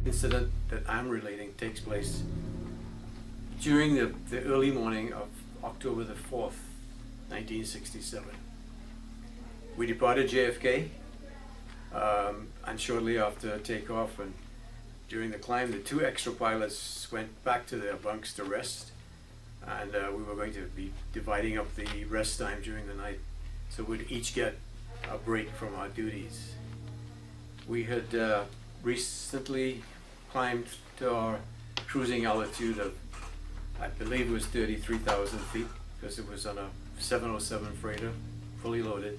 incident that I'm relating takes place during the early morning of October the 4th, 1967. We departed JFK, and shortly after takeoff and during the climb, the two extra pilots went back to their bunks to rest, and we were going to be dividing up the rest time during the night, so we'd each get a break from our duties. We had recently climbed to our cruising altitude of, I believe it was 33,000 feet, because it was on a 707 freighter, fully loaded.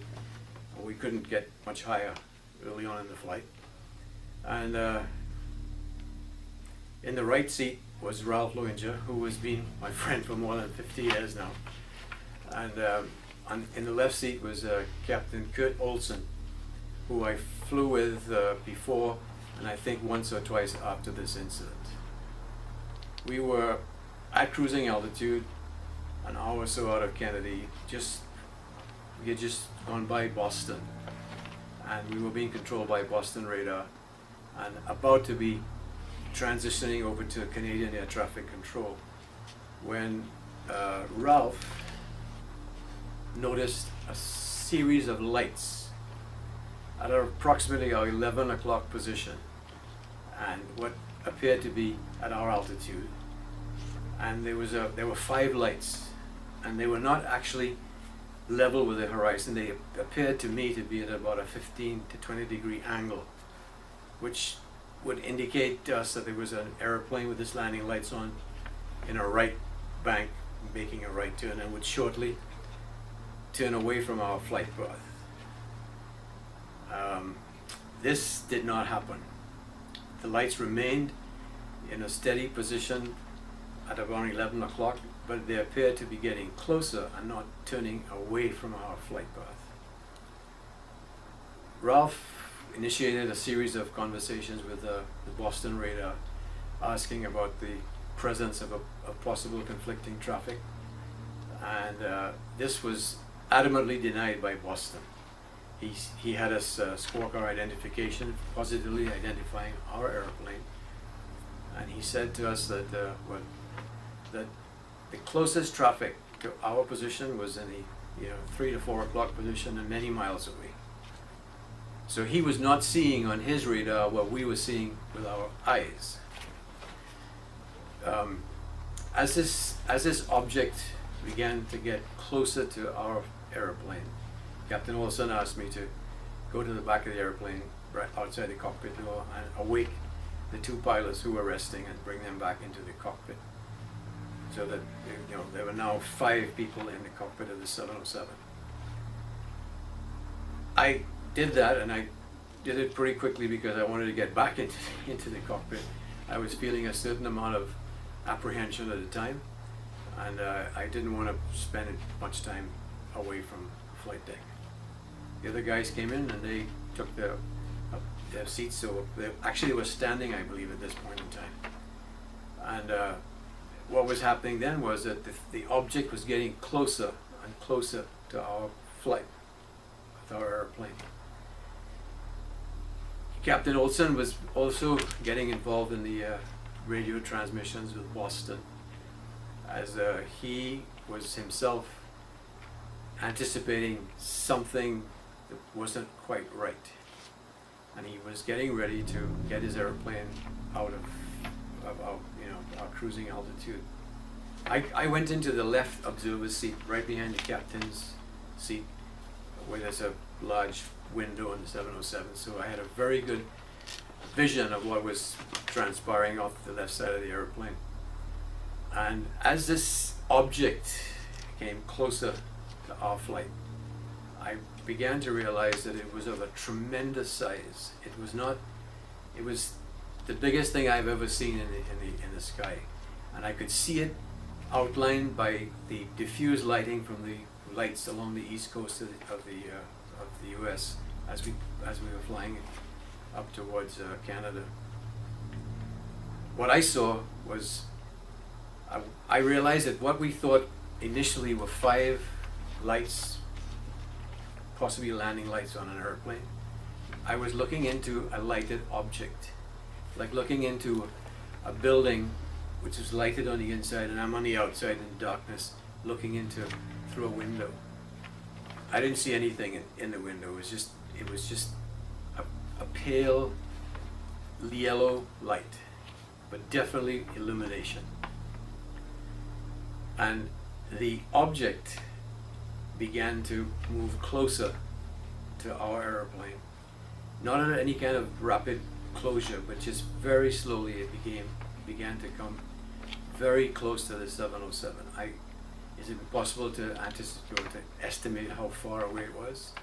We couldn't get much higher early on in the flight. And in the right seat was Ralph Lowinger, who has been my friend for more than 50 years now. And in the left seat was Captain Kurt Olson, who I flew with before, and I think once or twice after this incident. We were at cruising altitude, an hour or so out of Kennedy. We had just gone by Boston, and we were being controlled by Boston radar, and about to be transitioning over to Canadian air traffic control, when Ralph noticed a series of lights at approximately our 11 o'clock position, and what appeared to be at our altitude. And there were 5 lights, and they were not actually level with the horizon. They appeared to me to be at about a 15 to 20 degree angle, which would indicate to us that there was an airplane with its landing lights on in a right bank making a right turn, and would shortly turn away from our flight path. This did not happen. The lights remained in a steady position at around 11 o'clock, but they appeared to be getting closer and not turning away from our flight path. Ralph initiated a series of conversations with the Boston radar, asking about the presence of possible conflicting traffic, and this was adamantly denied by Boston. He had us score car identification, positively identifying our airplane, and he said to us that that the closest traffic to our position was in the 3 to 4 o'clock position and many miles away. So he was not seeing on his radar what we were seeing with our eyes. As this object began to get closer to our airplane, Captain Olson asked me to go to the back of the airplane, right outside the cockpit door, and awake the 2 pilots who were resting and bring them back into the cockpit, so that there were now 5 people in the cockpit of the 707. I did that, and I did it pretty quickly because I wanted to get back into the cockpit. I was feeling a certain amount of apprehension at the time, and I didn't want to spend much time away from the flight deck. The other guys came in and they took their seats, so they actually were standing, I believe, at this point in time. And what was happening then was that the object was getting closer and closer to our flight, with our airplane. Captain Olson was also getting involved in the radio transmissions with Boston, as he was himself anticipating something that wasn't quite right, and he was getting ready to get his airplane out of our cruising altitude. I went into the left observer's seat, right behind the captain's seat, where there's a large window in the 707, so I had a very good vision of what was transpiring off the left side of the airplane. And as this object came closer to our flight, I began to realize that it was of a tremendous size. It was the biggest thing I've ever seen in the sky, and I could see it outlined by the diffuse lighting from the lights along the east coast of the U.S. as we were flying up towards Canada. What I saw was, I realized that what we thought initially were 5 lights, possibly landing lights on an airplane, I was looking into a lighted object like looking into a building which is lighted on the inside, and I'm on the outside in the darkness, looking through a window. I didn't see anything in the window. It was just a pale yellow light, but definitely illumination. And the object began to move closer to our airplane. Not at any kind of rapid closure, but just very slowly it began to come very close to the 707. Is it possible to anticipate or to estimate how far away it was?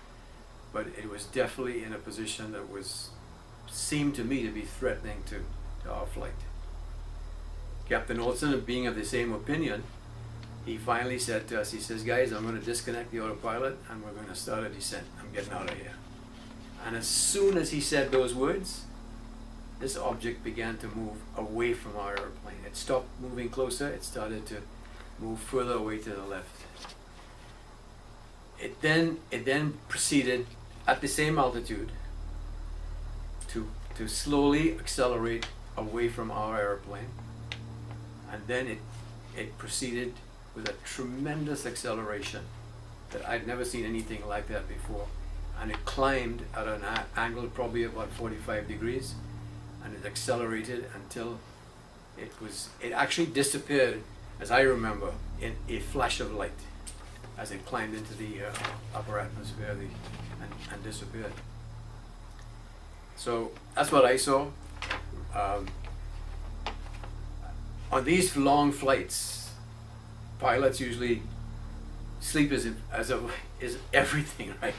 But it was definitely in a position that seemed to me to be threatening to our flight. Captain Olson, being of the same opinion, he finally said to us, he says, guys, I'm going to disconnect the autopilot and we're going to start a descent. I'm getting out of here. And as soon as he said those words, this object began to move away from our airplane. It stopped moving closer. It started to move further away to the left. It then proceeded at the same altitude to slowly accelerate away from our airplane. And then it proceeded with a tremendous acceleration that I'd never seen anything like that before. And it climbed at an angle probably about 45 degrees, and it accelerated until it actually disappeared, as I remember, in a flash of light as it climbed into the upper atmosphere and disappeared. So that's what I saw. On these long flights, pilots usually sleep is everything, right?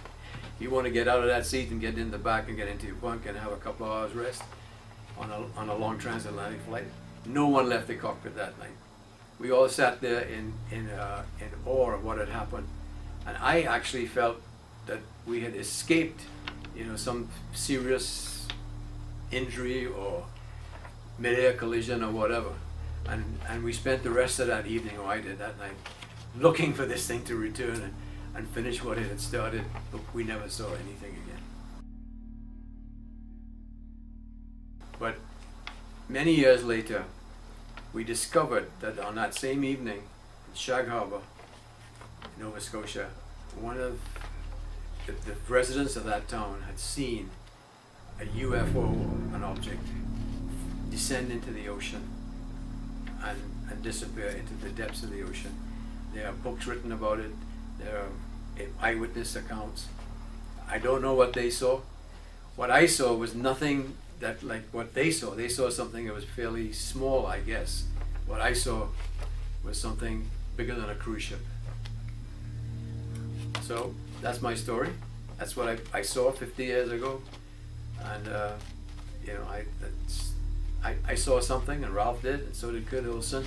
You want to get out of that seat and get in the back and get into your bunk and have a couple of hours rest on a long transatlantic flight. No one left the cockpit that night. We all sat there in awe of what had happened, and I actually felt that we had escaped, some serious injury or mid-air collision or whatever. And we spent the rest of that evening, or I did that night, looking for this thing to return and finish what it had started, but we never saw anything again. But many years later, we discovered that on that same evening in Shag Harbor, Nova Scotia, one of the residents of that town had seen a UFO, an object, descend into the ocean and disappear into the depths of the ocean. There are books written about it. There are eyewitness accounts. I don't know what they saw. What I saw was nothing that like what they saw. They saw something that was fairly small, I guess. What I saw was something bigger than a cruise ship. So that's my story. That's what I saw 50 years ago. And I saw something, and Ralph did, and so did Kurt Olson.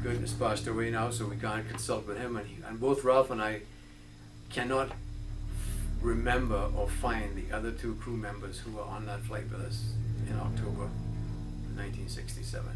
Kurt has passed away now, so we can't consult with him. And both Ralph and I cannot remember or find the other two crew members who were on that flight with us in October 1967.